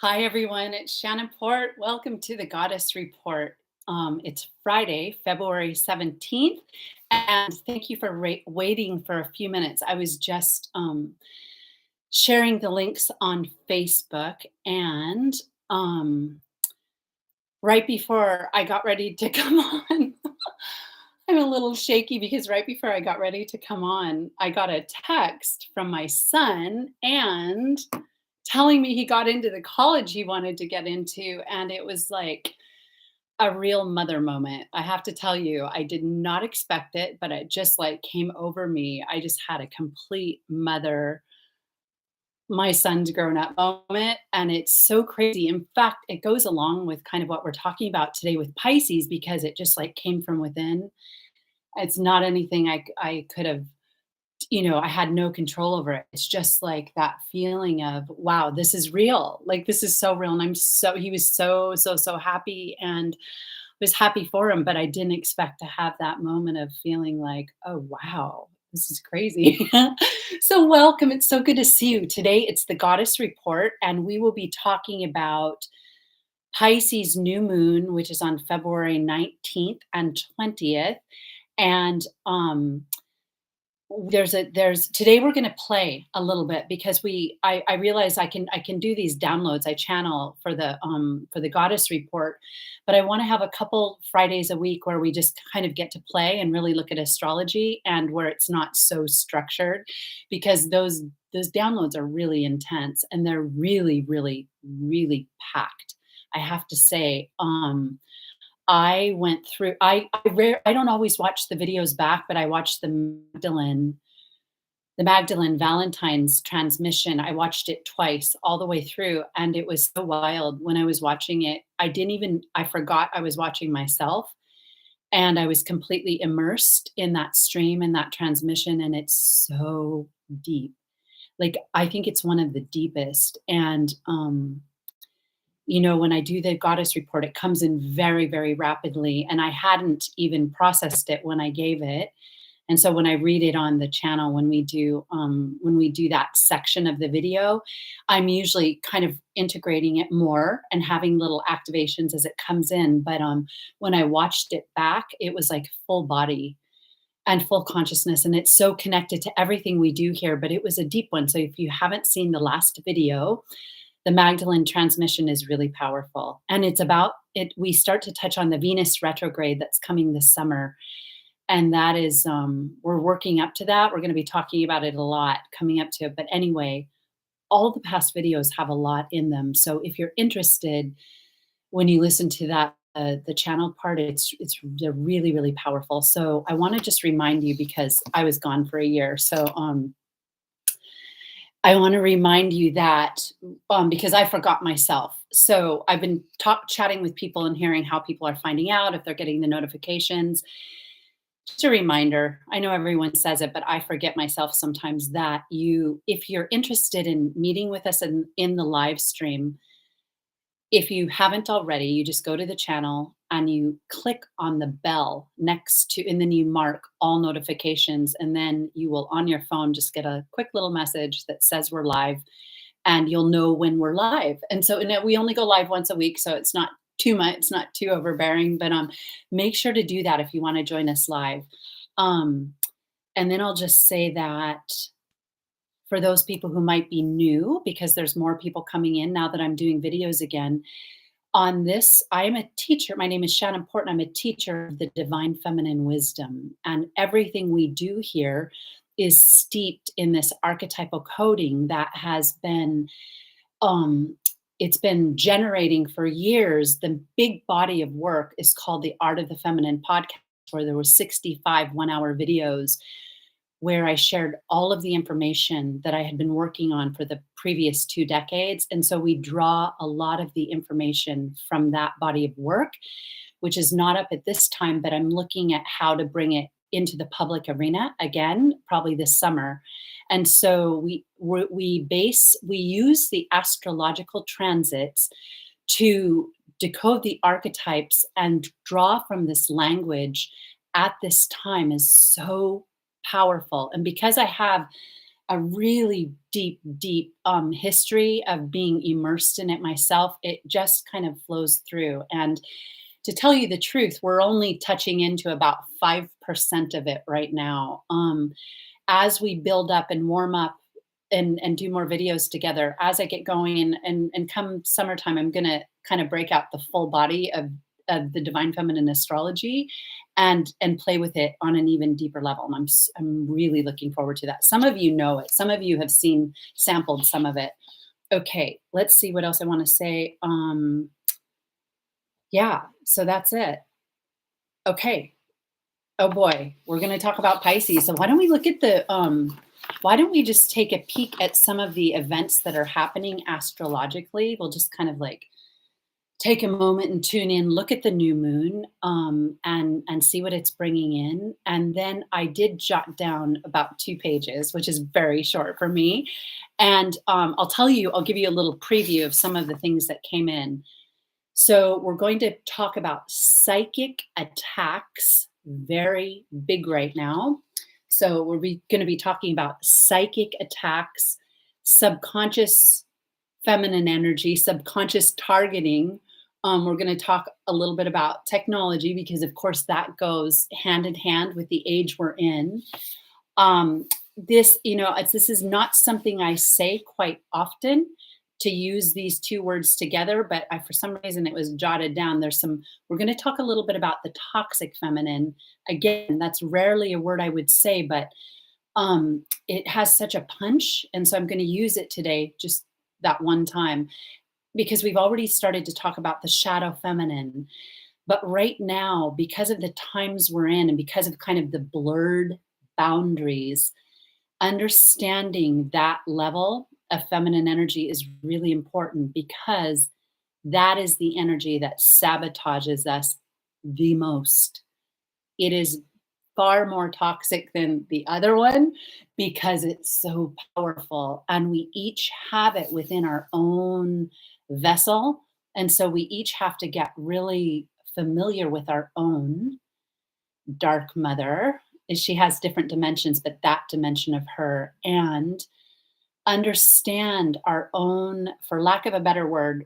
Hi, everyone. It's Shannon Port. Welcome to the Goddess Report. It's Friday, February 17th, and thank you for waiting for a few minutes. I was just sharing the links on Facebook, and um, right before I got ready to come on, I'm a little shaky because right before I got ready to come on, I got a text from my son and telling me he got into the college he wanted to get into, and it was like a real mother moment. I have to tell you, I did not expect it, but it just, like, came over me. I just had a complete mother, my son's grown up moment, and it's so crazy. In fact, it goes along with kind of what we're talking about today with Pisces because it just, like, came from within. It's not anything I could have, I had no control over it. It's just like that feeling of, wow, this is real. Like, this is so real. And he was so happy and was happy for him. But I didn't expect to have that moment of feeling like, oh, wow, this is crazy. So, welcome. It's so good to see you. Today, it's the Goddess Report, and we will be talking about Pisces new moon, which is on February 19th and 20th. And there's today we're going to play a little bit because I realize I can do these downloads. I channel for the Goddess Report, but I want to have a couple Fridays a week where we just kind of get to play and really look at astrology, and where it's not so structured, because those downloads are really intense and they're really packed, I have to say. I went through I don't always watch the videos back, but I watched the Magdalene Valentine's transmission. I watched it twice all the way through, and it was so wild. When I was watching it, I forgot I was watching myself, and I was completely immersed in that stream and that transmission, and it's so deep. Like, I think it's one of the deepest, and when I do the Goddess Report, it comes in very rapidly, and I hadn't even processed it when I gave it. And so when I read it on the channel, when we do that section of the video, I'm usually kind of integrating it more and having little activations as it comes in. But when I watched it back, it was like full body and full consciousness, and it's so connected to everything we do here. But it was a deep one. So if you haven't seen the last video, the Magdalene transmission is really powerful. And it's about it. We start to touch on the Venus retrograde that's coming this summer. And that is, we're working up to that. We're going to be talking about it a lot coming up to it. But anyway, all the past videos have a lot in them. So if you're interested, when you listen to that, the channel part, they're really powerful. So I want to just remind you, because I was gone for a year. So I want to remind you that, because I forgot myself. So I've been chatting with people and hearing how people are finding out, if they're getting the notifications. Just a reminder, I know everyone says it, but I forget myself sometimes, that if you're interested in meeting with us in the live stream, if you haven't already, you just go to the channel and you click on the bell next to, and then you mark all notifications, and then you will on your phone just get a quick little message that says we're live, and you'll know when we're live. And we only go live once a week, so it's not too much, it's not too overbearing, but make sure to do that if you want to join us live. Um, and then I'll just say that for those people who might be new, because there's more people coming in now that I'm doing videos again. On this, I am a teacher. My name is Shannon Port, and I'm a teacher of the divine feminine wisdom. And everything we do here is steeped in this archetypal coding that has been, it's been generating for years. The big body of work is called the Art of the Feminine podcast, where there were 65 one-hour videos where I shared all of the information that I had been working on for the previous 2 decades. And so we draw a lot of the information from that body of work, which is not up at this time, but I'm looking at how to bring it into the public arena again, probably this summer. And so we use the astrological transits to decode the archetypes and draw from this language at this time is so powerful. And because I have a really deep, deep history of being immersed in it myself. It just kind of flows through. And to tell you the truth, we're only touching into about 5% of it right now. As we build up and warm up and do more videos together, as I get going and come summertime, I'm gonna kind of break out the full body of the divine feminine astrology and play with it on an even deeper level. And I'm really looking forward to that. Some of you know it. Some of you have sampled some of it. Okay, let's see what else I want to say. Yeah, so that's it. Okay. Oh boy, we're going to talk about Pisces. So why don't we look at why don't we just take a peek at some of the events that are happening astrologically? We'll just kind of like take a moment and tune in, look at the new moon, and see what it's bringing in. And then I did jot down about 2 pages, which is very short for me. And I'll give you a little preview of some of the things that came in. So we're going to talk about psychic attacks, very big right now. So we're going to be talking about psychic attacks, subconscious feminine energy, subconscious targeting. We're going to talk a little bit about technology because, of course, that goes hand in hand with the age we're in. This is not something I say quite often, to use these 2 words together, but for some reason it was jotted down. We're going to talk a little bit about the toxic feminine. Again, that's rarely a word I would say, but it has such a punch. And so I'm going to use it today, just that one time, because we've already started to talk about the shadow feminine. But right now, because of the times we're in and because of kind of the blurred boundaries, understanding that level of feminine energy is really important, because that is the energy that sabotages us the most. It is far more toxic than the other one because it's so powerful, and we each have it within our own vessel. And so we each have to get really familiar with our own dark mother. She has different dimensions, but that dimension of her, and understand our own, for lack of a better word,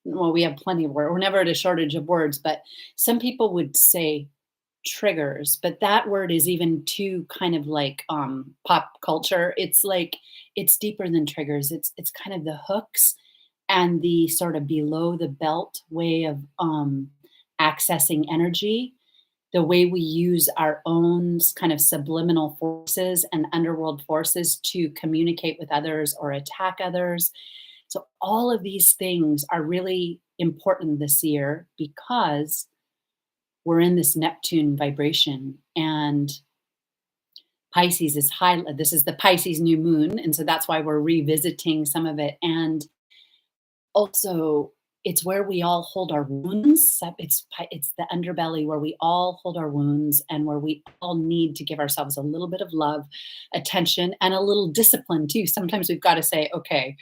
we have plenty of words. We're never at a shortage of words, but some people would say triggers, but that word is even too kind of like pop culture. It's like, it's deeper than triggers. It's kind of the hooks and the sort of below the belt way of accessing energy, the way we use our own kind of subliminal forces and underworld forces to communicate with others or attack others. So all of these things are really important this year because we're in this Neptune vibration, and Pisces is high. This is the Pisces new moon. And so that's why we're revisiting some of it. And also, it's where we all hold our wounds. It's the underbelly where we all hold our wounds, and where we all need to give ourselves a little bit of love, attention, and a little discipline too. Sometimes we've got to say, okay,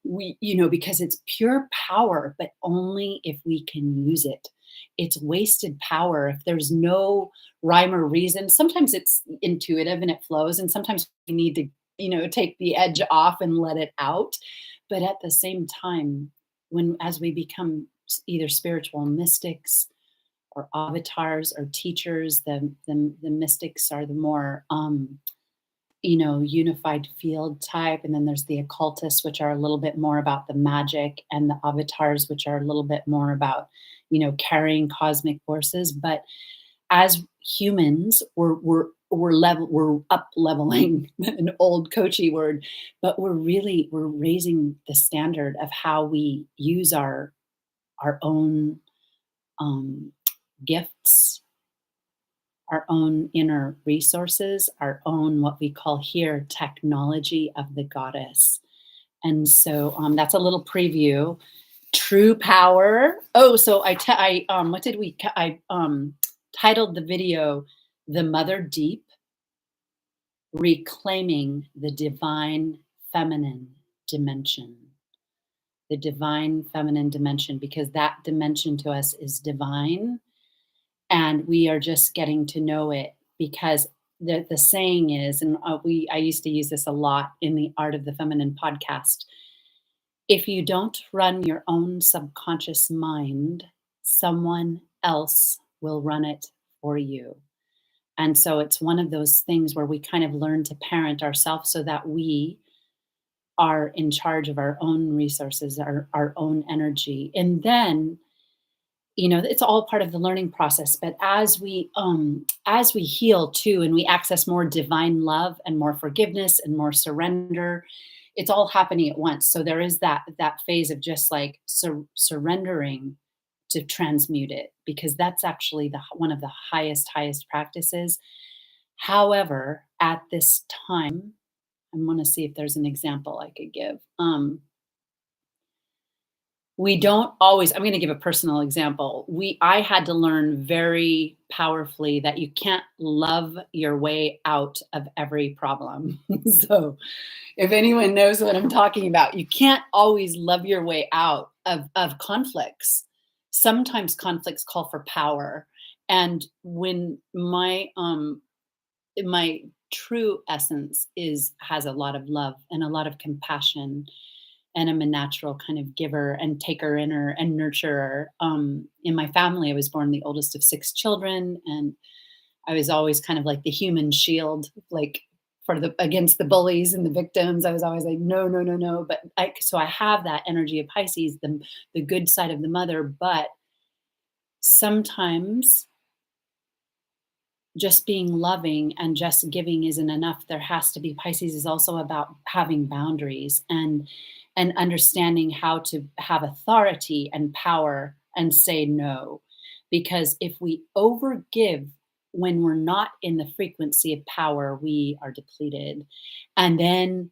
because it's pure power, but only if we can use it. It's wasted power if there's no rhyme or reason. Sometimes it's intuitive and it flows, and sometimes we need to, take the edge off and let it out. But at the same time, as we become either spiritual mystics or avatars or teachers, the mystics are the more unified field type, and then there's the occultists, which are a little bit more about the magic, and the avatars, which are a little bit more about carrying cosmic forces. But as humans, we're up leveling, an old coachy word, but we're raising the standard of how we use our own gifts, our own inner resources, our own, what we call here, technology of the goddess. And so that's a little preview. True power. Oh, so I titled the video "The Mother Deep: Reclaiming the Divine Feminine Dimension." The divine feminine dimension, because that dimension to us is divine, and we are just getting to know it, because the saying is, and I used to use this a lot in the Art of the Feminine podcast. If you don't run your own subconscious mind, someone else will run it for you. And so it's one of those things where we kind of learn to parent ourselves so that we are in charge of our own resources, our own energy. And then, it's all part of the learning process. But as we heal too, and we access more divine love and more forgiveness and more surrender, it's all happening at once. So there is that phase of just like surrendering to transmute it, because that's actually one of the highest practices. However, at this time, I want to see if there's an example I could give. We don't always, I'm going to give a personal example. I had to learn very powerfully that you can't love your way out of every problem. So if anyone knows what I'm talking about, you can't always love your way out of conflicts. Sometimes conflicts call for power. And when my true essence has a lot of love and a lot of compassion, and I'm a natural kind of giver and taker inner and nurturer. In my family, I was born the oldest of 6 children, and I was always kind of like the human shield, like against the bullies and the victims. I was always like, no, no, no, no. But so I have that energy of Pisces, the good side of the mother, but sometimes just being loving and just giving isn't enough. There has to be, Pisces is also about having boundaries and understanding how to have authority and power and say no. Because if we overgive when we're not in the frequency of power, we are depleted. And then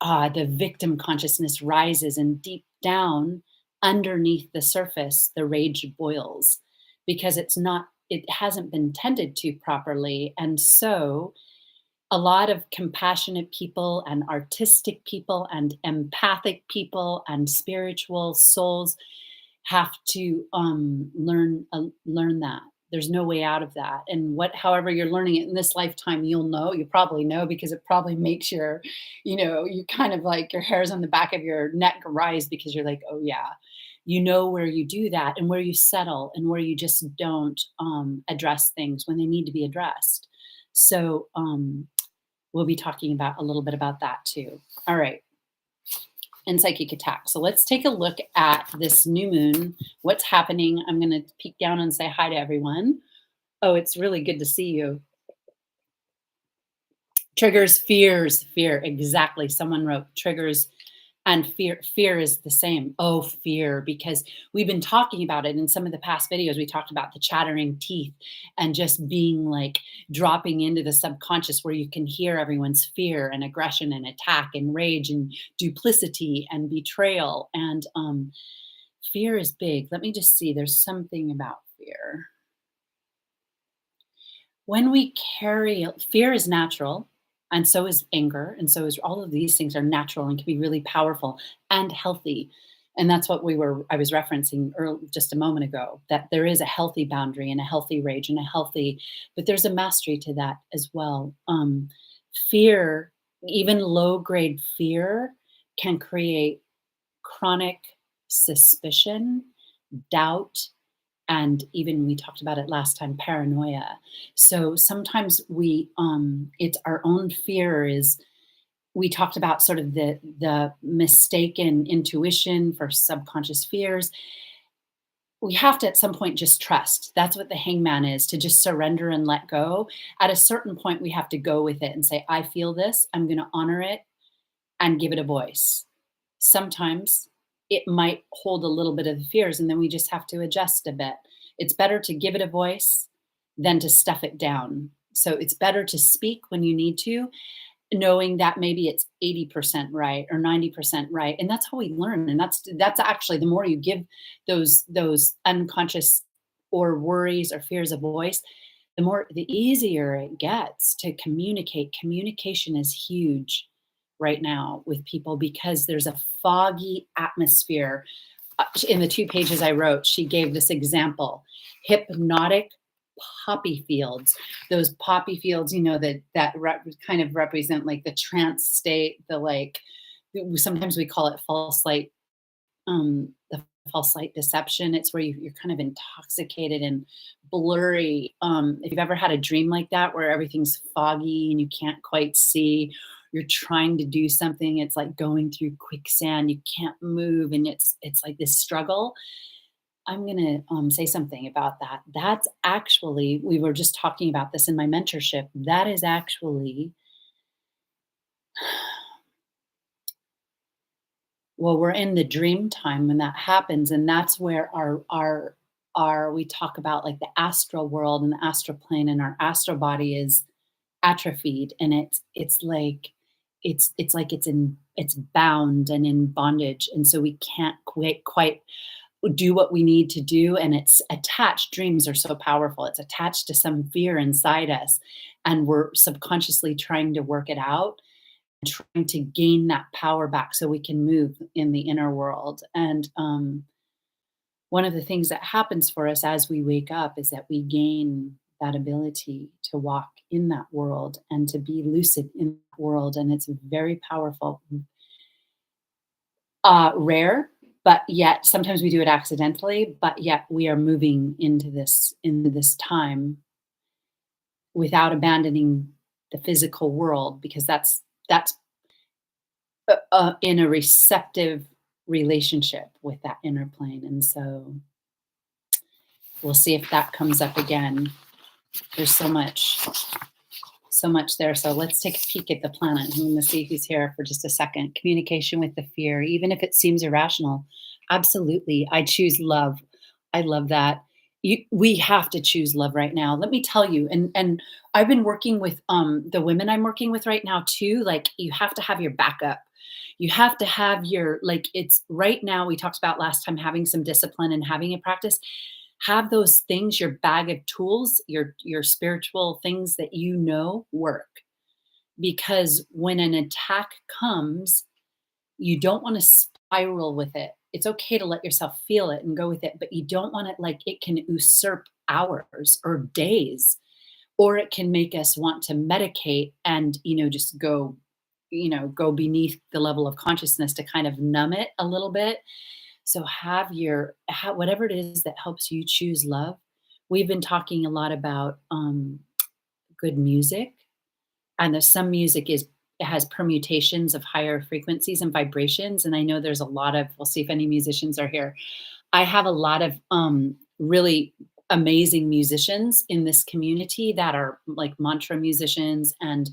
the victim consciousness rises, and deep down underneath the surface, the rage boils, because it hasn't been tended to properly. And so a lot of compassionate people and artistic people and empathic people and spiritual souls have to learn that. There's no way out of that. And however you're learning it in this lifetime, you probably know, because it probably makes you kind of like your hairs on the back of your neck rise, because you're like, oh yeah, where you do that and where you settle and where you just don't address things when they need to be addressed. So we'll be talking about a little bit about that too. All right. And psychic attack. So let's take a look at this new moon. What's happening? I'm going to peek down and say hi to everyone. Oh, it's really good to see you. Triggers, fear. Exactly. Someone wrote triggers and fear. Fear is the same. Oh, fear, because we've been talking about it in some of the past videos. We talked about the chattering teeth and just being like dropping into the subconscious, where you can hear everyone's fear and aggression and attack and rage and duplicity and betrayal. And fear is big. Let me just see. There's something about fear. When we carry fear is natural. And so is anger. And so is all of these things are natural and can be really powerful and healthy. And that's what I was referencing just a moment ago, that there is a healthy boundary and a healthy rage and but there's a mastery to that as well. Fear, even low grade fear, can create chronic suspicion, doubt, and even, we talked about it last time, paranoia. So sometimes it's our own fear. We talked about sort of the mistaken intuition for subconscious fears. We have to at some point just trust. That's what the hangman is, to just surrender and let go. At a certain point, we have to go with it and say, I feel this, I'm going to honor it and give it a voice. Sometimes it might hold a little bit of the fears, and then we just have to adjust a bit. It's better to give it a voice than to stuff it down. So it's better to speak when you need to, knowing that maybe it's 80% right or 90% right. And that's how we learn. And that's actually, the more you give those unconscious or worries or fears a voice, the easier it gets to communicate. Communication is huge right now with people, because there's a foggy atmosphere. In the 2 pages I wrote, she gave this example: hypnotic poppy fields. Those poppy fields, kind of represent like the trance state, the like, sometimes we call it false light, the false light deception. It's where you're kind of intoxicated and blurry. If you've ever had a dream like that where everything's foggy and you can't quite see, you're trying to do something, it's like going through quicksand, you can't move, and it's like this struggle. I'm gonna say something about that. That's actually, we were just talking about this in my mentorship. That is actually, well, we're in the dream time when that happens, and that's where our we talk about like the astral world and the astral plane, and our astral body is atrophied, and it's like it's bound and in bondage, and so we can't quite do what we need to do, and it's attached. Dreams are so powerful. It's attached to some fear inside us, and we're subconsciously trying to work it out, trying to gain that power back so we can move in the inner world. And one of the things that happens for us as we wake up is that we gain that ability to walk in that world and to be lucid in that world, and it's very powerful. Rare, but yet sometimes we do it accidentally, but yet we are moving into this time without abandoning the physical world, because that's in a receptive relationship with that inner plane. And so we'll see if that comes up again. There's so much there. So let's take a peek at the planet. I'm going to see who's here for just a second. Communication with the fear, even if it seems irrational. Absolutely. I choose love. I love that. We have to choose love right now. Let me tell you, and I've been working with the women I'm working with right now too. Like, you have to have your backup. You have to have your, like, it's right now, we talked about last time, having some discipline and having a practice. Have those things, your bag of tools, your spiritual things that work. Because when an attack comes, you don't want to spiral with it. It's okay to let yourself feel it and go with it, but you don't want it, like, it can usurp hours or days, or it can make us want to medicate and, just go beneath the level of consciousness to kind of numb it a little bit. So whatever it is that helps you choose love. We've been talking a lot about good music, and there's some music it has permutations of higher frequencies and vibrations. And I know there's a lot of, we'll see if any musicians are here. I have a lot of really amazing musicians in this community that are like mantra musicians and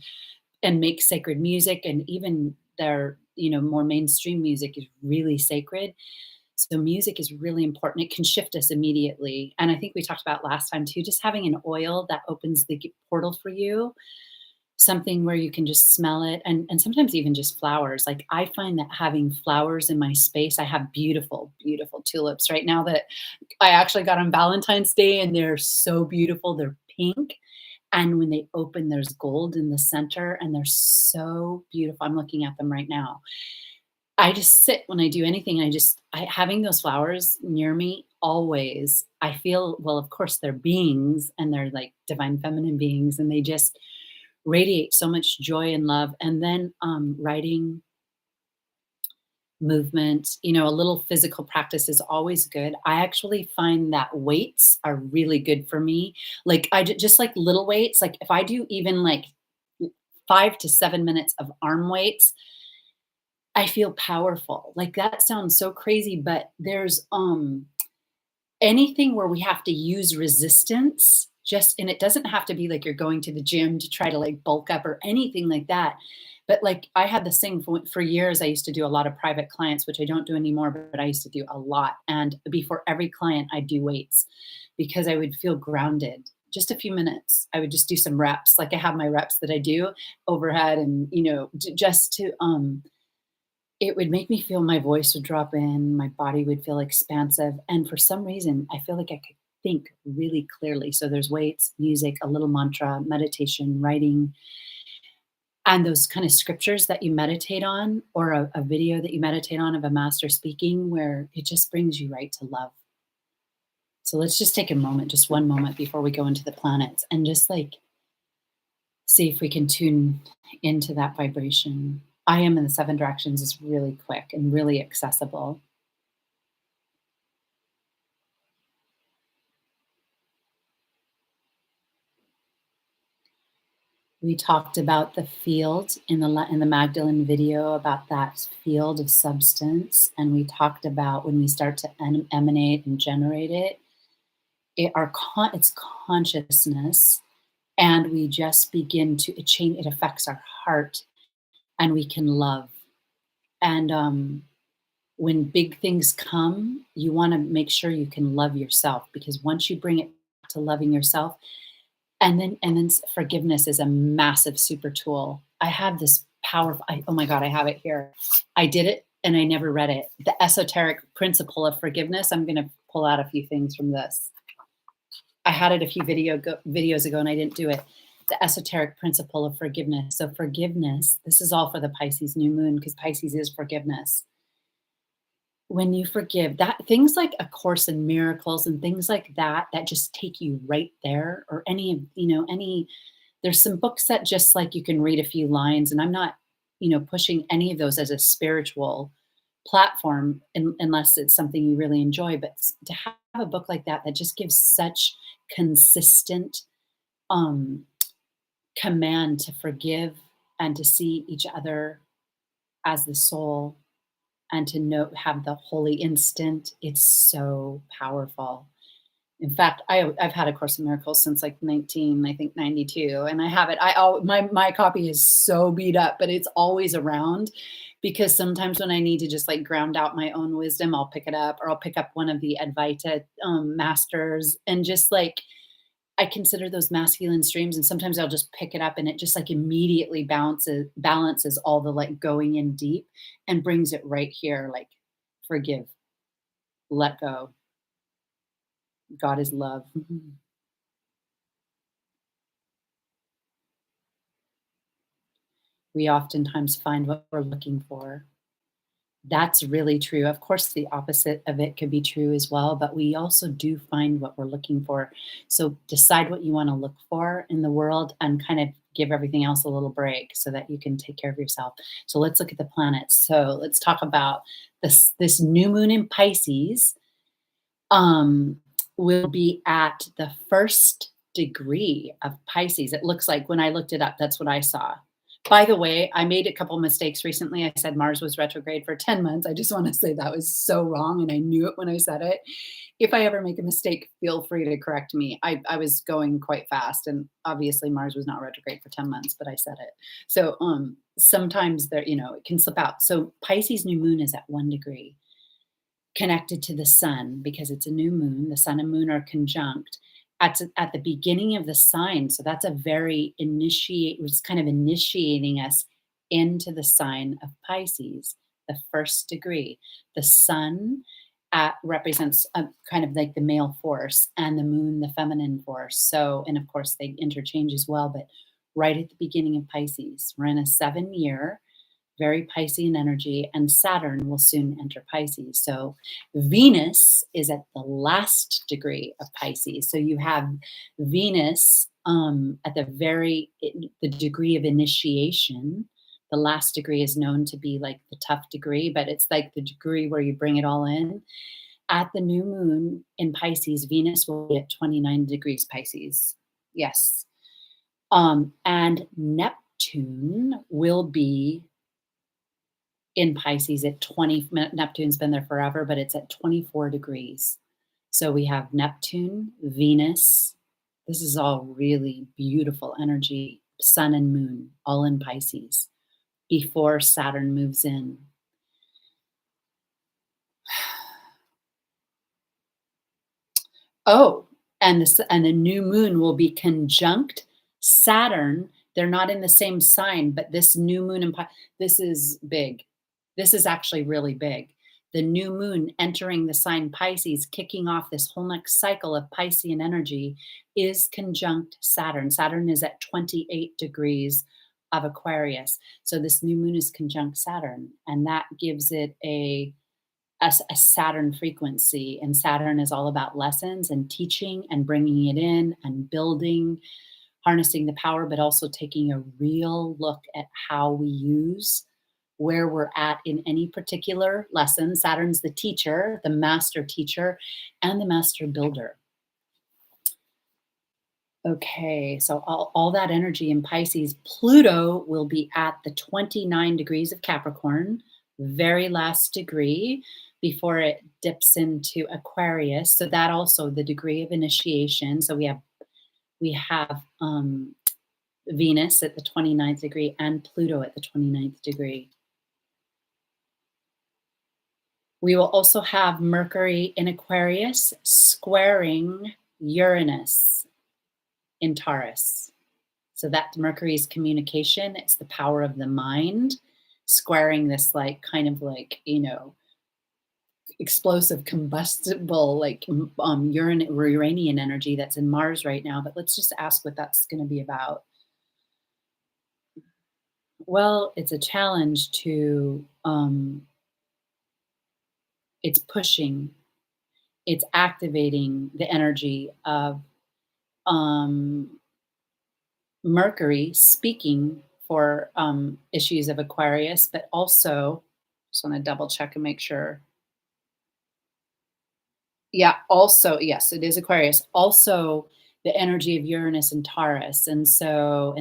make sacred music, and even their more mainstream music is really sacred. So music is really important. It can shift us immediately. And I think we talked about last time too, just having an oil that opens the portal for you, something where you can just smell it, and sometimes even just flowers. Like, I find that having flowers in my space, I have beautiful, beautiful tulips right now that I actually got on Valentine's Day, and they're so beautiful. They're pink. And when they open, there's gold in the center, and they're so beautiful. I'm looking at them right now. I just sit when I do anything. Having those flowers near me always, I feel, well, of course, they're beings, and they're like divine feminine beings, and they just radiate so much joy and love. And then writing, movement, a little physical practice is always good. I actually find that weights are really good for me. Like, just like little weights, like if I do even like 5 to 7 minutes of arm weights, I feel powerful. Like, that sounds so crazy, but there's anything where we have to use resistance, and it doesn't have to be like you're going to the gym to try to like bulk up or anything like that. But like, I had this thing for years. I used to do a lot of private clients, which I don't do anymore, but I used to do a lot. And before every client, I'd do weights because I would feel grounded. Just a few minutes. I would just do some reps. Like, I have my reps that I do overhead, and, just to, it would make me feel, my voice would drop in, my body would feel expansive. And for some reason, I feel like I could think really clearly. So there's weights, music, a little mantra, meditation, writing, and those kind of scriptures that you meditate on, or a video that you meditate on of a master speaking, where it just brings you right to love. So let's just take a moment, just one moment before we go into the planets, and just like see if we can tune into that vibration. I am in the seven directions is really quick and really accessible. We talked about the field in the Magdalene video about that field of substance, and we talked about when we start to emanate and generate it, it's consciousness, and we just begin to it change. It affects our heart, and we can love. And when big things come, you want to make sure you can love yourself, because once you bring it to loving yourself, and then forgiveness is a massive super tool. I have this powerful oh my god, I have it here. I did it and I never read it. The esoteric principle of forgiveness. I'm going to pull out a few things from this. I had it a few videos ago and I didn't do it. The esoteric principle of forgiveness. So forgiveness, this is all for the Pisces new moon, because Pisces is forgiveness. When you forgive, that things like A Course in Miracles and things like that, that just take you right there, or any of, any, there's some books that just like you can read a few lines, and I'm not, pushing any of those as a spiritual platform unless it's something you really enjoy. But to have a book like that that just gives such consistent um, command to forgive and to see each other as the soul, and to know have the holy instant, it's so powerful. In fact, I've had A Course in Miracles since like 19, I think 92, and I have it. My copy is so beat up, but it's always around, because sometimes when I need to just like ground out my own wisdom, I'll pick it up, or I'll pick up one of the Advaita masters, and just like I consider those masculine streams, and sometimes I'll just pick it up and it just like immediately balances all the like going in deep, and brings it right here, like forgive, let go. God is love. Mhm. We oftentimes find what we're looking for. That's really true. Of course, the opposite of it could be true as well, but we also do find what we're looking for. So decide what you want to look for in the world, and kind of give everything else a little break so that you can take care of yourself. So let's look at the planets. So let's talk about this new moon in Pisces. Um, will be at the first degree of Pisces. It looks like, when I looked it up, that's what I saw. By the way, I made a couple mistakes recently. I said Mars was retrograde for 10 months. I just want to say that was so wrong, and I knew it when I said it. If I ever make a mistake, feel free to correct me. I was going quite fast, and obviously Mars was not retrograde for 10 months, but I said it. So sometimes there, it can slip out. So Pisces new moon is at 1 degree, connected to the sun, because it's a new moon. The sun and moon are conjunct at the beginning of the sign. So that's a very it's kind of initiating us into the sign of Pisces, the first degree. The sun represents kind of like the male force, and the moon the feminine force. So, and of course they interchange as well, but right at the beginning of Pisces, we're in a 7 year, very Piscean energy, and Saturn will soon enter Pisces. So Venus is at the last degree of Pisces. So you have Venus at the degree of initiation. The last degree is known to be like the tough degree, but it's like the degree where you bring it all in. At the new moon in Pisces, Venus will be at 29 degrees Pisces. Yes. And Neptune will be in Pisces at 20. Neptune's been there forever, but it's at 24 degrees. So we have Neptune, Venus. This is all really beautiful energy. Sun and moon, all in Pisces before Saturn moves in. Oh, and the new moon will be conjunct Saturn. They're not in the same sign, but this new moon this is big. This is actually really big. The new moon entering the sign Pisces, kicking off this whole next cycle of Piscean energy, is conjunct Saturn. Saturn is at 28 degrees of Aquarius. So this new moon is conjunct Saturn, and that gives it a a Saturn frequency, and Saturn is all about lessons and teaching and bringing it in and building, harnessing the power, but also taking a real look at how we use where we're at in any particular lesson. Saturn's the teacher, the master teacher, and the master builder. Okay, so all that energy in Pisces, Pluto will be at the 29 degrees of Capricorn, very last degree before it dips into Aquarius. So that also the degree of initiation. So we have Venus at the 29th degree and Pluto at the 29th degree. We will also have Mercury in Aquarius squaring Uranus in Taurus. So that Mercury is communication. It's the power of the mind, squaring this like kind of like, explosive, combustible, like Uranian energy that's in Mars right now. But let's just ask what that's going to be about. Well, it's a challenge to, it's pushing, it's activating the energy of Mercury speaking for issues of Aquarius, but also, just want to double check and make sure. Yeah, also, yes, it is Aquarius. Also, the energy of Uranus and Taurus. And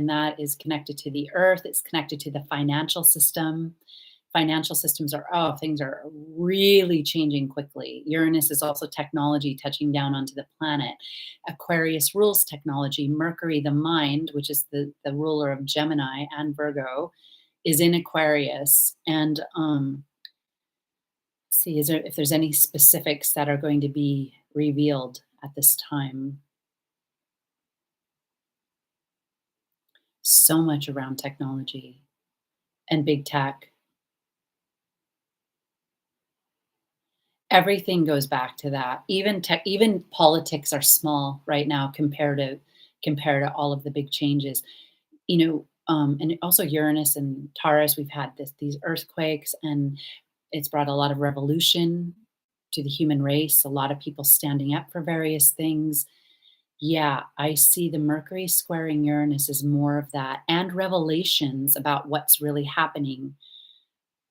that is connected to the earth, it's connected to the financial system. Financial systems things are really changing quickly. Uranus is also technology touching down onto the planet. Aquarius rules technology. Mercury, the mind, which is the ruler of Gemini and Virgo, is in Aquarius. And see, if there's any specifics that are going to be revealed at this time. So much around technology and big tech. Everything goes back to that. Even politics are small right now compared to all of the big changes. And also Uranus and Taurus, we've had these earthquakes, and it's brought a lot of revolution to the human race, a lot of people standing up for various things. Yeah, I see the Mercury squaring Uranus as more of that, and revelations about what's really happening.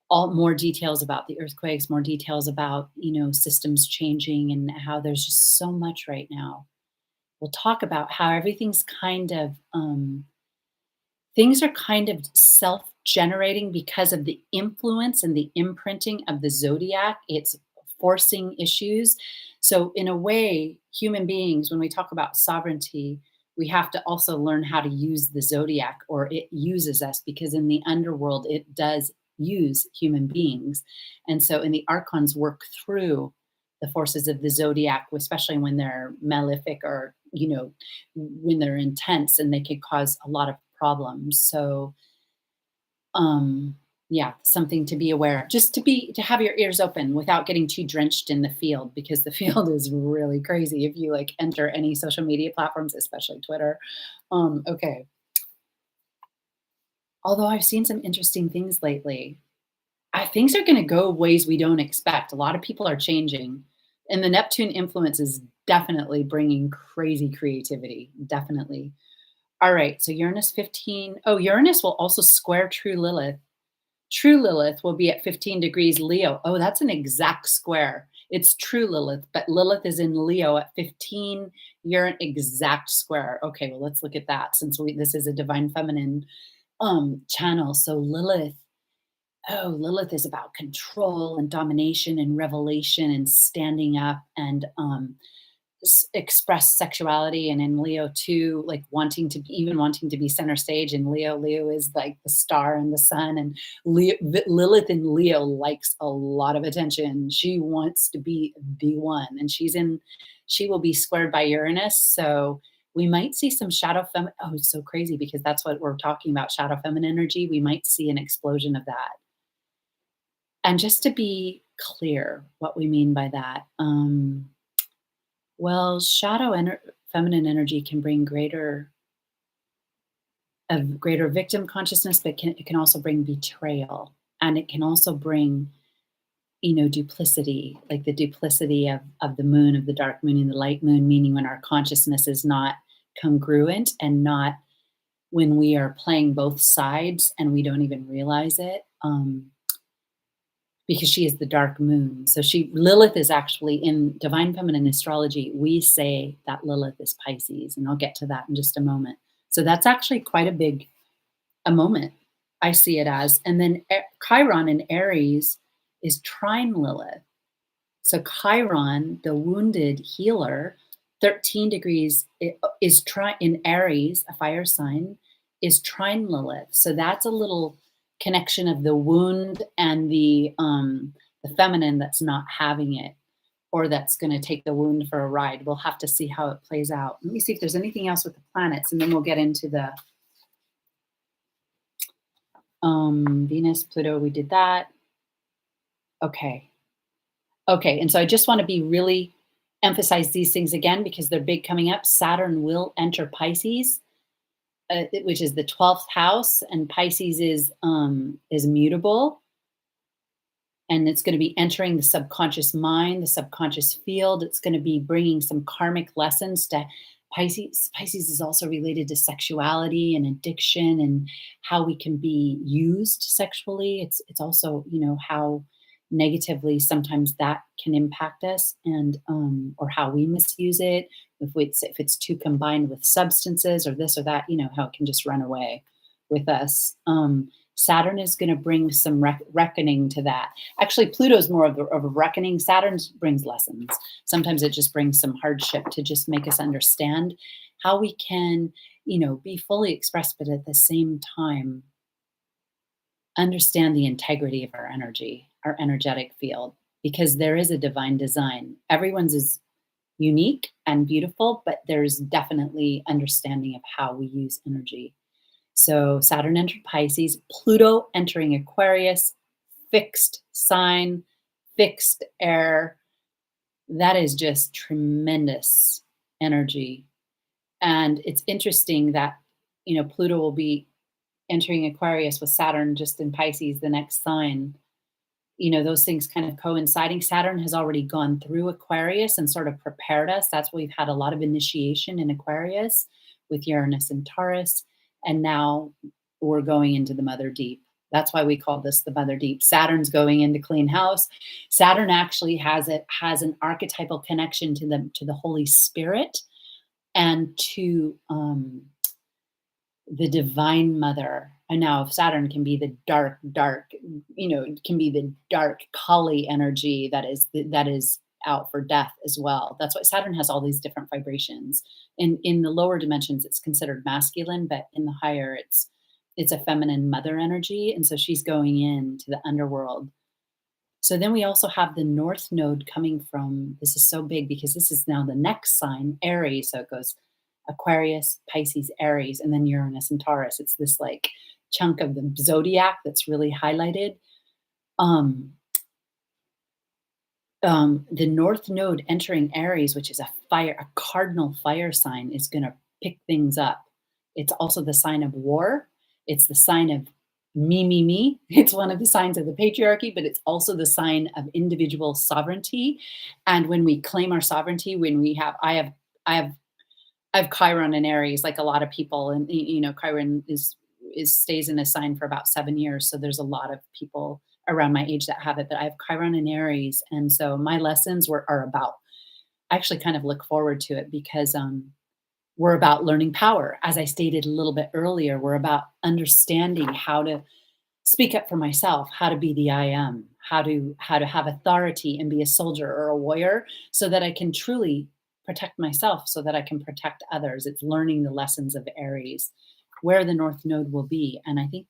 All more details about the earthquakes, more details about, systems changing and how there's just so much right now. We'll talk about how everything's things are kind of self-generating because of the influence and the imprinting of the zodiac. It's forcing issues. So in a way, human beings, when we talk about sovereignty, we have to also learn how to use the zodiac, or it uses us, because in the underworld, it does use human beings. And so in the archons work through the forces of the zodiac, especially when they're malefic, or, when they're intense, and they can cause a lot of problems. So, yeah, something to be aware of, just to have your ears open without getting too drenched in the field, because the field is really crazy if you like enter any social media platforms, especially Twitter. Okay. Although I've seen some interesting things lately. Things are going to go ways we don't expect. A lot of people are changing. And the Neptune influence is definitely bringing crazy creativity. Definitely. All right. So Uranus 15. Oh, Uranus will also square true Lilith. True Lilith will be at 15 degrees Leo. Oh, that's an exact square. It's true Lilith, but Lilith is in Leo at 15. You're an exact square. Okay, well, let's look at that, since this is a divine feminine channel. So Lilith is about control and domination and revelation and standing up and express sexuality. And in Leo too, like wanting to be center stage. And Leo is like the star and the sun. And Lilith in Leo likes a lot of attention. She wants to be the one, and she will be squared by Uranus. So we might see some shadow feminine. Oh, it's so crazy, because that's what we're talking about, shadow feminine energy. We might see an explosion of that. And just to be clear what we mean by that, well, feminine energy can bring greater victim consciousness, but it can also bring betrayal, and it can also bring duplicity, like the duplicity of the moon, of the dark moon and the light moon, meaning when our consciousness is not congruent and not when we are playing both sides and we don't even realize it. Because she is the dark moon. So Lilith is actually in divine feminine astrology. We say that Lilith is Pisces, and I'll get to that in just a moment. So that's actually quite a moment. I see it as. And then Chiron in Aries is trine Lilith. So Chiron, the wounded healer, 13 degrees is in Aries, a fire sign, is trine Lilith. So that's a little connection of the wound and the feminine that's not having it, or that's going to take the wound for a ride. We'll have to see how it plays out. Let me see if there's anything else with the planets, and then we'll get into the Venus, Pluto. We did that. Okay. And so I just want to really emphasize these things again because they're big coming up. Saturn will enter Pisces, which is the 12th house, and Pisces is mutable, and it's going to be entering the subconscious mind, the subconscious field. It's going to be bringing some karmic lessons to Pisces. Pisces is also related to sexuality and addiction and how we can be used sexually. It's also, how negatively sometimes that can impact us, and or how we misuse it. If it's too combined with substances or this or that, how it can just run away with us. Saturn is going to bring some reckoning to that. Actually, Pluto's more of a reckoning. Saturn brings lessons. Sometimes it just brings some hardship to just make us understand how we can, be fully expressed, but at the same time, understand the integrity of our energy, our energetic field, because there is a divine design. Everyone's is unique and beautiful, but there's definitely understanding of how we use energy. So Saturn entered Pisces, Pluto entering Aquarius, fixed sign, fixed air. That is just tremendous energy. And it's interesting that, Pluto will be entering Aquarius with Saturn just in Pisces, the next sign. Those things kind of coinciding. Saturn has already gone through Aquarius and sort of prepared us. That's why we've had a lot of initiation in Aquarius with Uranus and Taurus. And now we're going into the mother deep. That's why we call this the mother deep. Saturn's going into clean house. Saturn actually has an archetypal connection to the Holy Spirit and to the divine mother. And now Saturn can be the dark, it can be the dark Kali energy that is out for death as well. That's why Saturn has all these different vibrations. In the lower dimensions, it's considered masculine, but in the higher, it's a feminine mother energy. And so she's going into the underworld. So then we also have the North Node coming from, this is so big because this is now the next sign, Aries. So it goes Aquarius, Pisces, Aries, and then Uranus and Taurus. It's this like chunk of the zodiac that's really highlighted. The North Node entering Aries, which is a cardinal fire sign, is going to pick things up. It's also the sign of war. It's the sign of me. It's one of the signs of the patriarchy, but it's also the sign of individual sovereignty. And when we claim our sovereignty, I have Chiron in Aries, like a lot of people, and Chiron stays in a sign for about 7 years. So there's a lot of people around my age that have it, but I have Chiron in Aries. And so my lessons are about, I actually kind of look forward to it because we're about learning power. As I stated a little bit earlier, we're about understanding how to speak up for myself, how to be the I am, how to have authority and be a soldier or a warrior so that I can truly protect myself, so that I can protect others. It's learning the lessons of Aries, where the North Node will be. And I think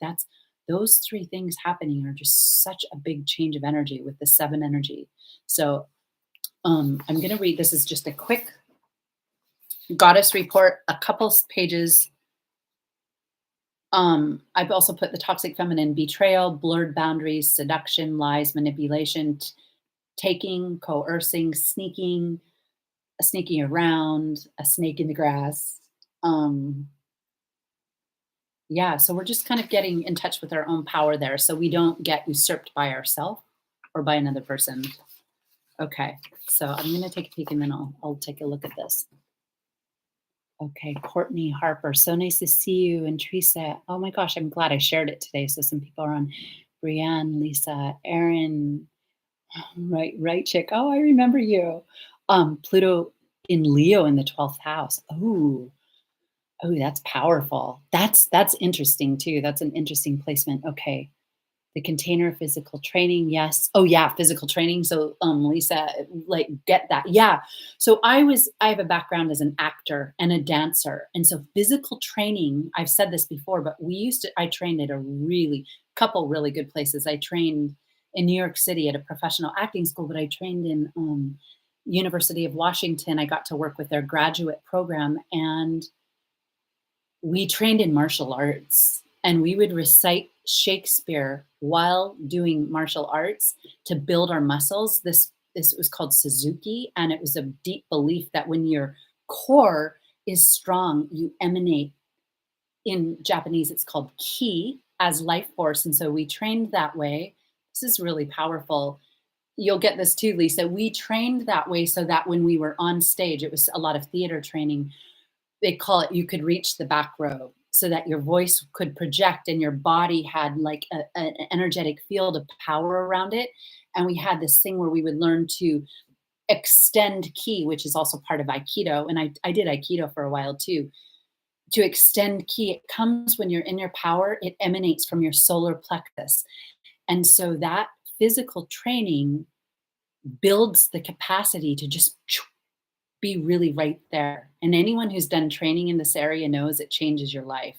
those three things happening are just such a big change of energy with the 7 energy. So I'm going to read, this is just a quick goddess report, a couple pages. I've also put the toxic feminine: betrayal, blurred boundaries, seduction, lies, manipulation, taking, coercing, sneaking around, a snake in the grass. So we're just kind of getting in touch with our own power there, so we don't get usurped by ourselves or by another person. Okay, so I'm going to take a peek and then I'll take a look at this. Okay, Courtney Harper, so nice to see you. And Teresa, oh my gosh, I'm glad I shared it today. So some people are on. Brianne, Lisa, Erin, right, chick. Oh, I remember you. Pluto in Leo in the 12th house. Oh, that's powerful. That's interesting too. That's an interesting placement. Okay. The container of physical training, yes. Oh yeah, physical training. So Lisa, like get that. Yeah. So I have a background as an actor and a dancer. And so physical training, I've said this before, but I trained at a couple really good places. I trained in New York City at a professional acting school, but I trained in University of Washington. I got to work with their graduate program, and we trained in martial arts, and we would recite Shakespeare while doing martial arts to build our muscles. This was called Suzuki, and it was a deep belief that when your core is strong, you emanate. In Japanese, it's called ki, as life force. And so we trained that way. This is really powerful. You'll get this too, Lisa. We trained that way so that when we were on stage, it was a lot of theater training. They call it, you could reach the back row, so that your voice could project and your body had like an energetic field of power around it. And we had this thing where we would learn to extend ki, which is also part of Aikido. And I did Aikido for a while too. To extend ki, it comes when you're in your power, it emanates from your solar plexus. And so that physical training builds the capacity to just be really right there. And anyone who's done training in this area knows it changes your life.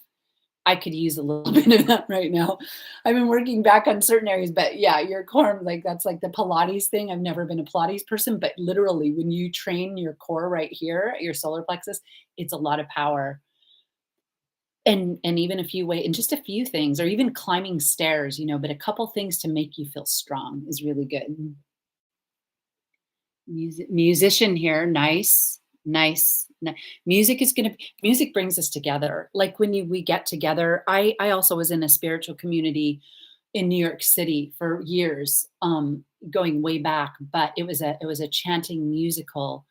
I could use a little bit of that right now. I've been working back on certain areas, but yeah, your core, like that's like the Pilates thing. I've never been a Pilates person, but literally when you train your core right here, your solar plexus, it's a lot of power. And even and just a few things, or even climbing stairs, but a couple things to make you feel strong is really good. Musician here, nice, nice. Music brings us together. Like when we get together, I also was in a spiritual community in New York City for years, going way back, but it was a chanting musical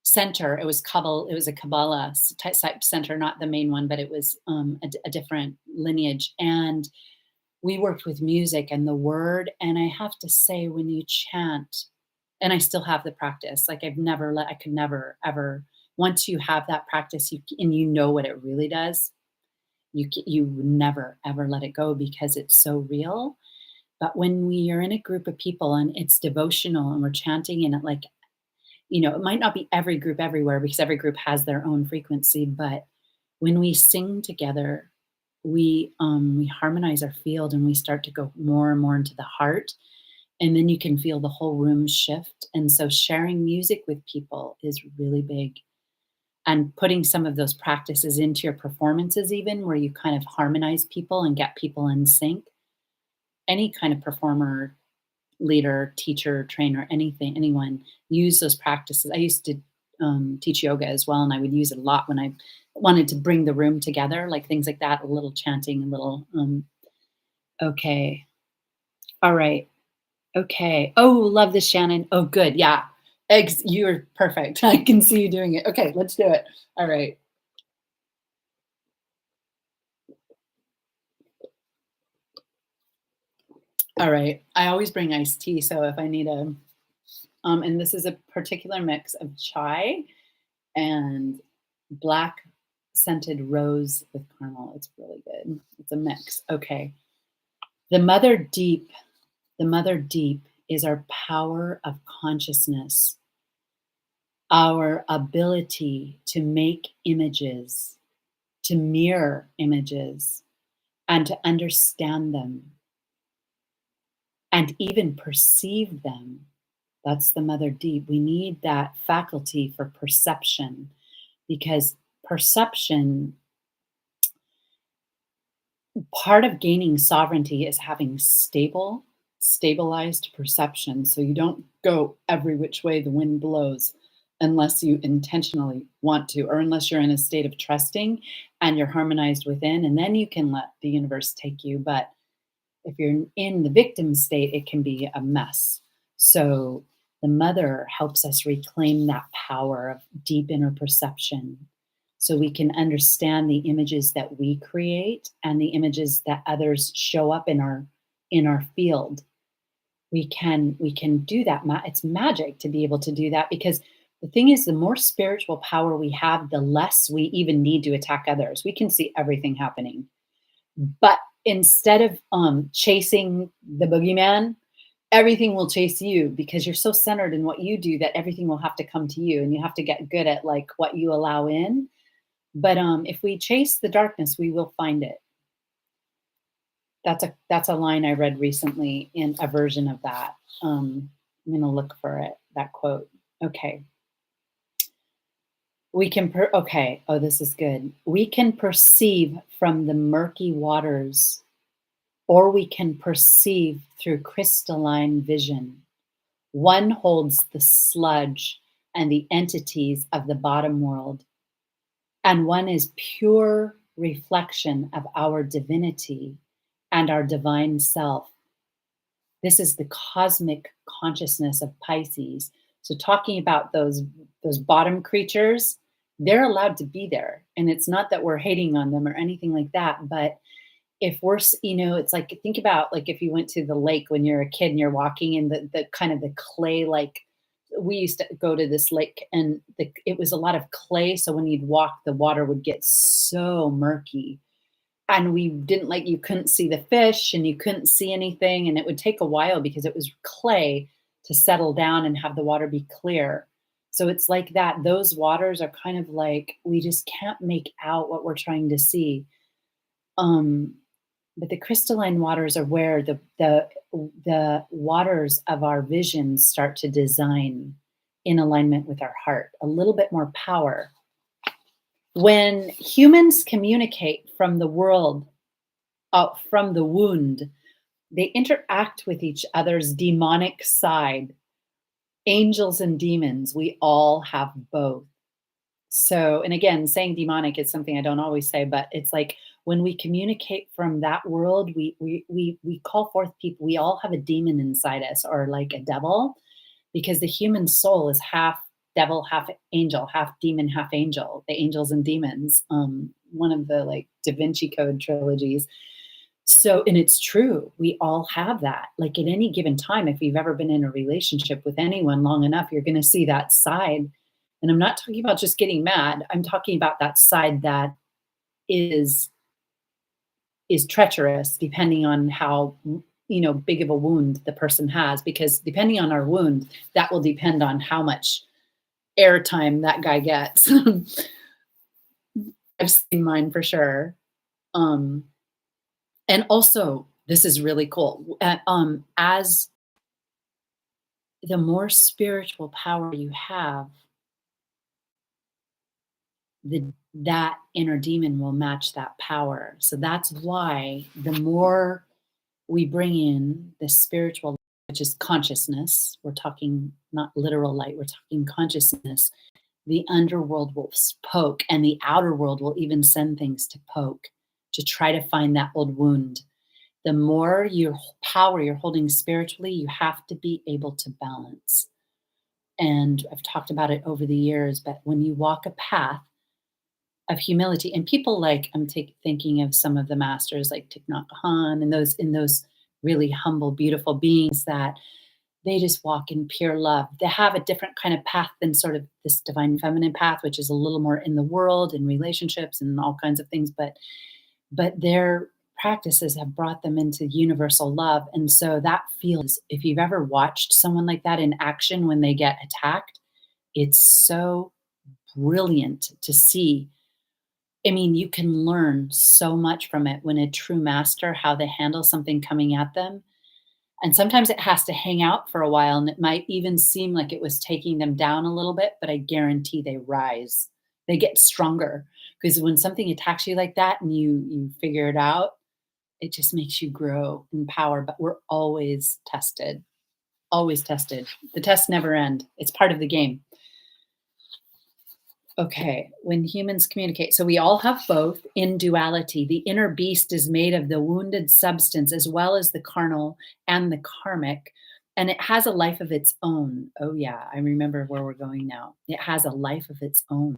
center. It was a Kabbalah type center, not the main one, but it was a different lineage. And we worked with music and the word. And I have to say, when you chant, and I still have the practice, like I could never ever, once you have that practice, and you know what it really does, you never ever let it go because it's so real. But when we are in a group of people and it's devotional and we're chanting and it might not be every group everywhere because every group has their own frequency, but when we sing together, we harmonize our field and we start to go more and more into the heart, and then you can feel the whole room shift. And so sharing music with people is really big, and putting some of those practices into your performances, even where you kind of harmonize people and get people in sync. Any kind of performer, leader, teacher, trainer, anyone, use those practices. I used to teach yoga as well, and I would use it a lot when I wanted to bring the room together, like things like that, a little chanting, a little, okay. All right. Okay. Oh, love this, Shannon. Oh, good. Yeah. You're perfect. I can see you doing it. Okay, let's do it. All right. All right. I always bring iced tea, so if I need and this is a particular mix of chai and black scented rose with caramel. It's really good. It's a mix. Okay. The mother deep, the mother deep is our power of consciousness, our ability to make images, to mirror images, and to understand them, and even perceive them. That's the mother deep. We need that faculty for perception, because perception, part of gaining sovereignty is having stabilized perception. So you don't go every which way the wind blows unless you intentionally want to, or unless you're in a state of trusting and you're harmonized within, and then you can let the universe take you. But If you're in the victim state, it can be a mess. So the mother helps us reclaim that power of deep inner perception so we can understand the images that we create and the images that others show up in our field. We can do that. It's magic to be able to do that, because the thing is, the more spiritual power we have, the less we even need to attack others. We can see everything happening. But instead of chasing the boogeyman, everything will chase you, because you're so centered in what you do that everything will have to come to you, and you have to get good at like what you allow in. But if we chase the darkness, we will find it. That's a line I read recently in a version of that. I'm going to look for it, that quote. Okay. Okay. Oh, this is good. We can perceive from the murky waters, or we can perceive through crystalline vision. One holds the sludge and the entities of the bottom world, and one is pure reflection of our divinity and our divine self. This is the cosmic consciousness of Pisces. So talking about those bottom creatures, they're allowed to be there. And it's not that we're hating on them or anything like that, but if we're, it's like, think about like if you went to the lake when you're a kid and you're walking in the kind of the clay, like we used to go to this lake and it was a lot of clay. So when you'd walk, the water would get so murky, and we didn't like, you couldn't see the fish and you couldn't see anything. And it would take a while because it was clay to settle down and have the water be clear. So it's like that. Those waters are kind of like, we just can't make out what we're trying to see. But the crystalline waters are where the waters of our vision start to design in alignment with our heart, a little bit more power. When humans communicate from the world, from the wound, they interact with each other's demonic side. Angels and demons, we all have both. So, and again, saying demonic is something I don't always say, but it's like when we communicate from that world, we call forth people. We all have a demon inside us, or like a devil, because the human soul is half devil, half angel, half demon, half angel. The angels and demons, one of the like Da Vinci Code trilogies. So, and it's true, we all have that. Like at any given time, if you've ever been in a relationship with anyone long enough, you're going to see that side. And I'm not talking about just getting mad. I'm talking about that side that is treacherous, depending on how big of a wound the person has. Because depending on our wound, that will depend on how much airtime that guy gets. I've seen mine for sure. And also, this is really cool. As the more spiritual power you have, that inner demon will match that power. So that's why the more we bring in the spiritual, which is consciousness, we're talking not literal light, we're talking consciousness, the underworld will poke, and the outer world will even send things to poke to try to find that old wound. The more your power you're holding spiritually, you have to be able to balance. And I've talked about it over the years, but when you walk a path of humility, and people like, I'm thinking of some of the masters like Thich Nhat Hanh, and those really humble, beautiful beings that they just walk in pure love. They have a different kind of path than sort of this divine feminine path, which is a little more in the world and relationships and all kinds of things. But their practices have brought them into universal love. And so that feels, if you've ever watched someone like that in action when they get attacked, it's so brilliant to see. I mean, you can learn so much from it when a true master, how they handle something coming at them. And sometimes it has to hang out for a while, and it might even seem like it was taking them down a little bit, but I guarantee they rise. They get stronger, because when something attacks you like that and you figure it out, it just makes you grow in power. But we're always tested, always tested. The tests never end. It's part of the game. Okay, when humans communicate, so we all have both in duality. The inner beast is made of the wounded substance as well as the carnal and the karmic, and it has a life of its own. Oh, yeah, I remember where we're going now. It has a life of its own.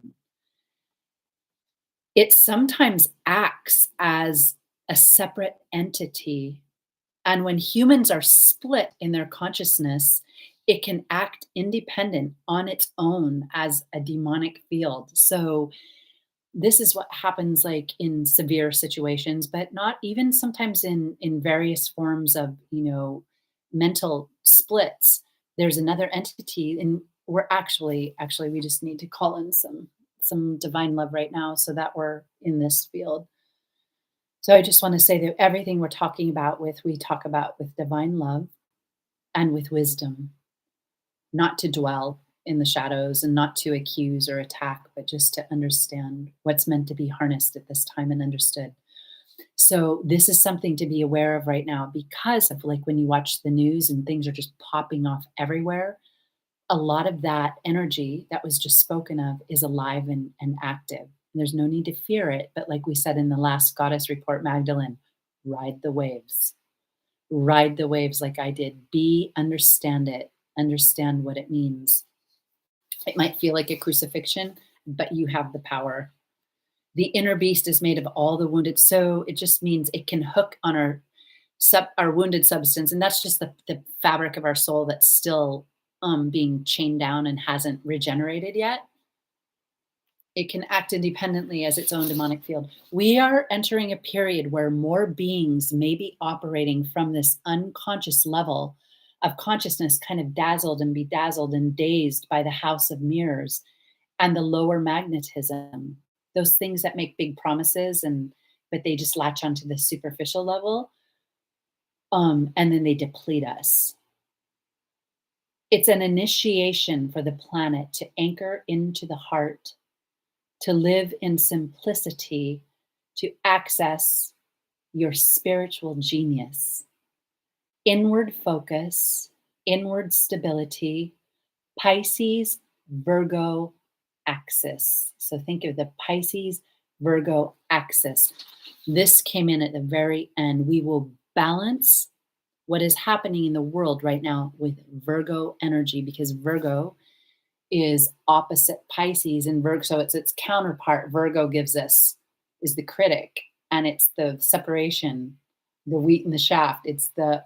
It sometimes acts as a separate entity. And when humans are split in their consciousness, it can act independent on its own as a demonic field. So, this is what happens like in severe situations, but not even sometimes in various forms of, mental splits. There's another entity, and we're actually we just need to call in some divine love right now so that we're in this field. So I just want to say that everything we're talking about we talk about with divine love and with wisdom, not to dwell in the shadows and not to accuse or attack, but just to understand what's meant to be harnessed at this time and understood. So this is something to be aware of right now because of like when you watch the news and things are just popping off everywhere, a lot of that energy that was just spoken of is alive and active. There's no need to fear it. But like we said in the last goddess report, Magdalene, ride the waves. Ride the waves like I did. Understand it, understand what it means. It might feel like a crucifixion, but you have the power. The inner beast is made of all the wounded. So it just means it can hook on our wounded substance. And that's just the fabric of our soul that's still being chained down and hasn't regenerated yet. It can act independently as its own demonic field. We are entering a period where more beings may be operating from this unconscious level of consciousness, kind of dazzled and bedazzled and dazed by the house of mirrors and the lower magnetism. Those things that make big promises but they just latch onto the superficial level, and then they deplete us. It's an initiation for the planet to anchor into the heart, to live in simplicity, to access your spiritual genius. Inward focus, inward stability, Pisces, Virgo axis. So think of the Pisces, Virgo axis. This came in at the very end. We will balance what is happening in the world right now with Virgo energy because Virgo is opposite Pisces and Virgo. So it's its counterpart. Virgo is the critic and it's the separation, the wheat and the shaft. It's the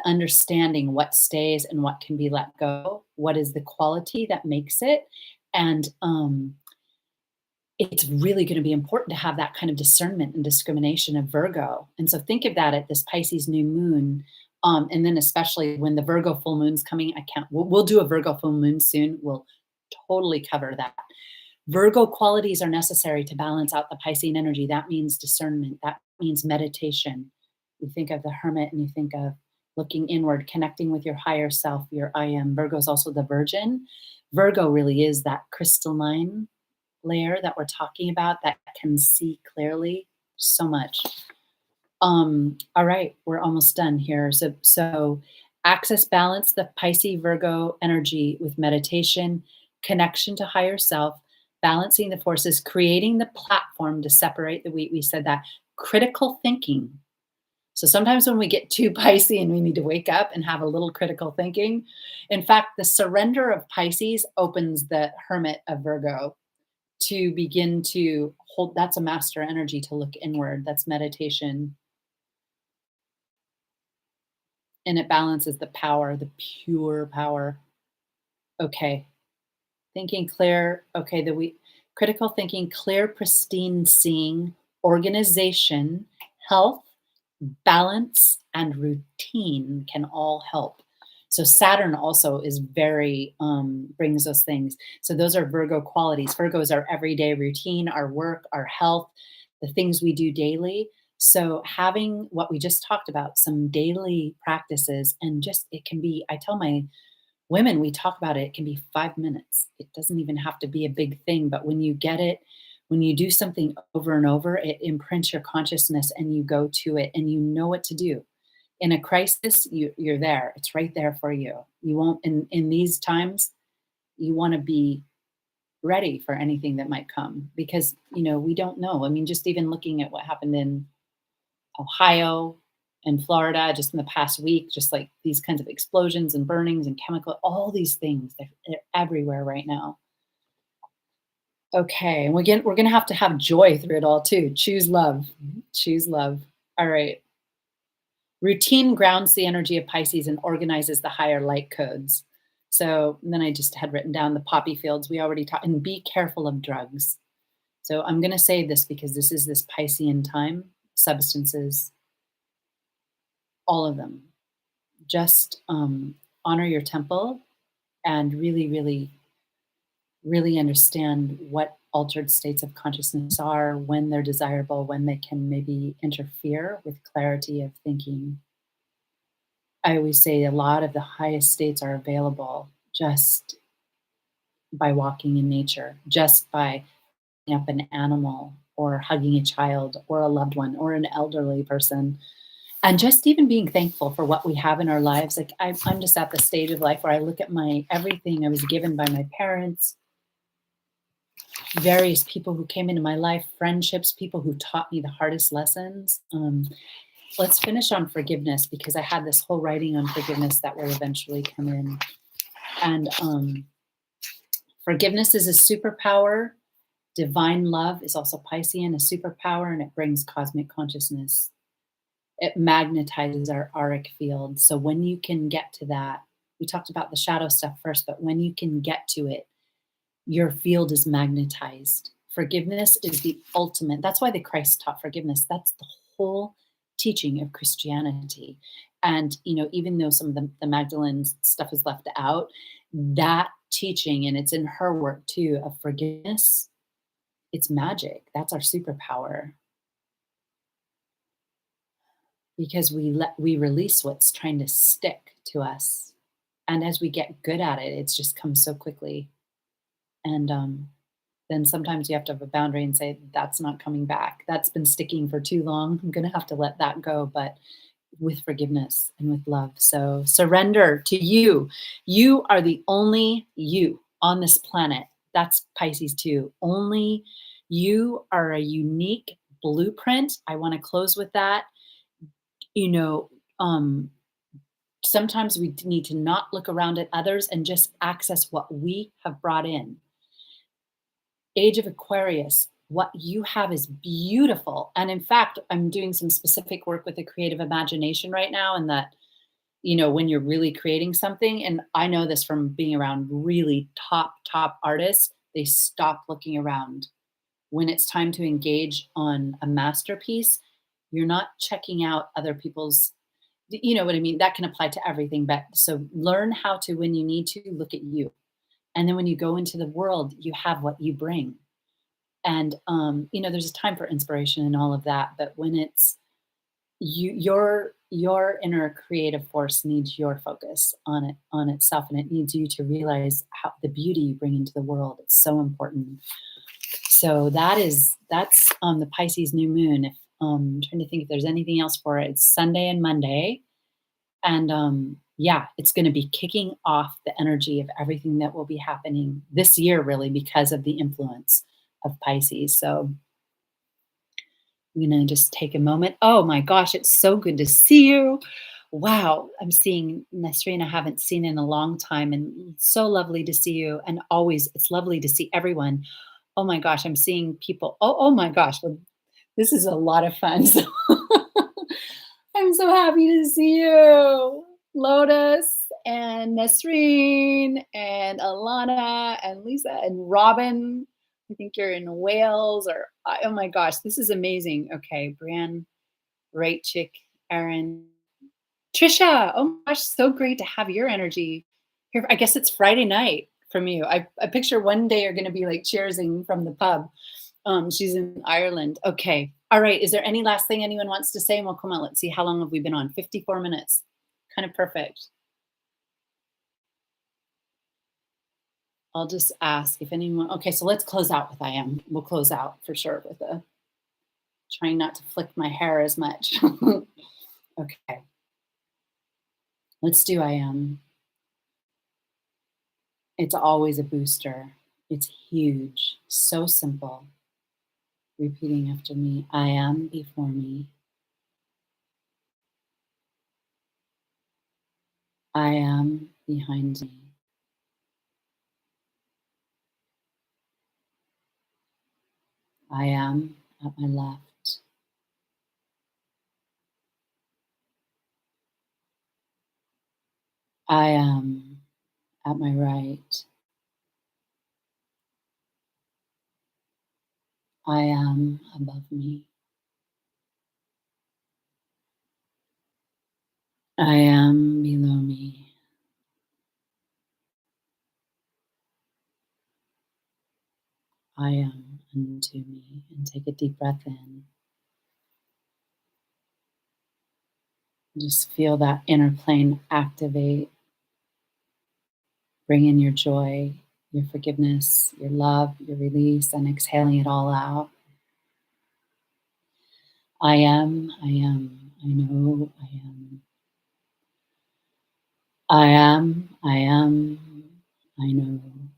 understanding what stays and what can be let go. What is the quality that makes it? And it's really going to be important to have that kind of discernment and discrimination of Virgo. And so think of that at this Pisces new moon. And then especially when the Virgo full moon's coming, we'll do a Virgo full moon soon. We'll totally cover that. Virgo qualities are necessary to balance out the Piscean energy. That means discernment. That means meditation. You think of the hermit and you think of looking inward, connecting with your higher self, your I am. Virgo is also the virgin. Virgo really is that crystalline layer that we're talking about that can see clearly so much. All right, we're almost done here. So access balance the Pisces Virgo energy with meditation, connection to higher self, balancing the forces, creating the platform to separate the wheat. We said that critical thinking. So sometimes when we get too Piscean, we need to wake up and have a little critical thinking. In fact, the surrender of Pisces opens the hermit of Virgo to begin to hold. That's a master energy to look inward. That's meditation. And it balances the power, the pure power. Okay. Thinking clear. Okay. Critical thinking, clear, pristine seeing, organization, health, balance, and routine can all help. So Saturn also is very brings those things. So those are Virgo qualities. Virgo is our everyday routine, our work, our health, the things we do daily. So having what we just talked about, some daily practices, and just it can be. I tell my women, we talk about it. It can be 5 minutes. It doesn't even have to be a big thing, but when you get it, when you do something over and over, it imprints your consciousness, and you go to it, and you know what to do. In a crisis, you're there. It's right there for you. You won't in these times, you want to be ready for anything that might come because, we don't know. I mean, just even looking at what happened in Ohio and Florida just in the past week, just like these kinds of explosions and burnings and chemical, all these things, they're everywhere right now. Okay, and we're gonna have to have joy through it all too. Choose love. Choose love. All right. Routine grounds the energy of Pisces and organizes the higher light codes. So and then I just had written down the poppy fields. We already talked, and be careful of drugs. So I'm going to say this because this is this Piscean time. Substances, all of them. Just honor your temple and really, really, really understand what altered states of consciousness are, when they're desirable, when they can maybe interfere with clarity of thinking. I always say a lot of the highest states are available just by walking in nature, just by picking up an animal or hugging a child or a loved one or an elderly person. And just even being thankful for what we have in our lives. Like I'm just at the stage of life where I look at my everything I was given by my parents, various people who came into my life, friendships, people who taught me the hardest lessons. Let's finish on forgiveness because I had this whole writing on forgiveness that will eventually come in. And forgiveness is a superpower. Divine love is also Piscean, a superpower, and it brings cosmic consciousness. It magnetizes our auric field. So when you can get to that, we talked about the shadow stuff first, but when you can get to it, your field is magnetized. Forgiveness is the ultimate. That's why the Christ taught forgiveness. That's the whole teaching of Christianity. And, even though some of the Magdalene stuff is left out, that teaching, and it's in her work too, of forgiveness, it's magic. That's our superpower. Because we release what's trying to stick to us. And as we get good at it, it's just comes so quickly. And then sometimes you have to have a boundary and say, that's not coming back. That's been sticking for too long. I'm going to have to let that go, but with forgiveness and with love. So surrender to you. You are the only you on this planet. That's Pisces too. Only you are a unique blueprint. I want to close with that. Sometimes we need to not look around at others and just access what we have brought in. Age of Aquarius, what you have is beautiful. And in fact, I'm doing some specific work with the creative imagination right now, and that, when you're really creating something, and I know this from being around really top artists, they stop looking around. When it's time to engage on a masterpiece, you're not checking out other people's, you know what I mean? That can apply to everything. But so learn how to, when you need to, look at you. And then when you go into the world, you have what you bring. And, there's a time for inspiration and all of that. But when it's your inner creative force needs your focus on itself. And it needs you to realize how the beauty you bring into the world. It's so important. So that's the Pisces new moon. If I'm trying to think if there's anything else for it. It's Sunday and Monday. And it's going to be kicking off the energy of everything that will be happening this year, really, because of the influence of Pisces. So I'm going to just take a moment. Oh my gosh, it's so good to see you. Wow, I'm seeing Nesrine I haven't seen in a long time, and it's so lovely to see you. And always, it's lovely to see everyone. Oh my gosh, I'm seeing people. Oh my gosh, well, this is a lot of fun. So I'm so happy to see you. Lotus and Nesrine and Alana and Lisa and Robin. I think you're in Wales oh my gosh, this is amazing. Okay, Brienne, Rachik, Aaron, Trisha. Oh my gosh, so great to have your energy here. I guess it's Friday night from you. I picture one day you're going to be like cheersing from the pub. She's in Ireland. Okay. All right. Is there any last thing anyone wants to say? Well, come on. Let's see. How long have we been on? 54 minutes. Kind of perfect. I'll just ask if anyone. Okay. So let's close out with I am. We'll close out for sure with trying not to flick my hair as much. Okay. Let's do I am. It's always a booster. It's huge, so simple. Repeating after me, I am before me. I am behind me. I am at my left. I am at my right. I am above me. I am below me. I am unto me. And take a deep breath in. Just feel that inner plane activate. Bring in your joy, your forgiveness, your love, your release, and exhaling it all out. I am, I am, I know I am. I am, I am, I know I am.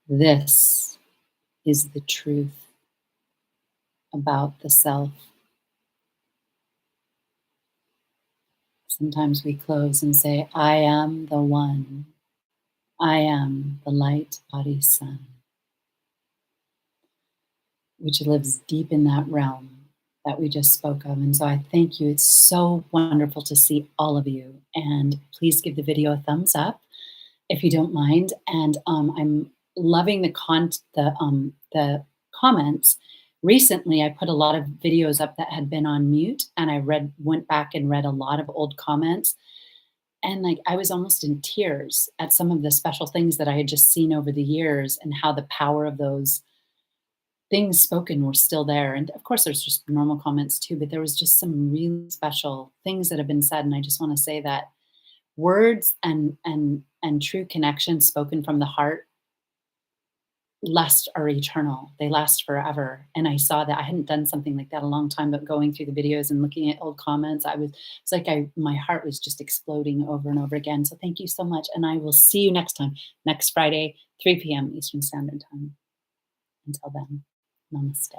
This is the truth about the self. Sometimes we close and say, I am the one. I am the light body sun, which lives deep in that realm that we just spoke of. And so I thank you. It's so wonderful to see all of you. And please give the video a thumbs up if you don't mind. And I'm loving the comments. Recently, I put a lot of videos up that had been on mute, and I went back and read a lot of old comments. And like I was almost in tears at some of the special things that I had just seen over the years, and how the power of those things spoken were still there. And of course, there's just normal comments too, but there was just some really special things that have been said. And I just want to say that words and true connection spoken from the heart are eternal. They last forever. And I saw that I hadn't done something like that a long time, but going through the videos and looking at old comments, it's like my heart was just exploding over and over again. So thank you so much. And I will see you next time, next Friday, 3 p.m. Eastern Standard Time. Until then, namaste.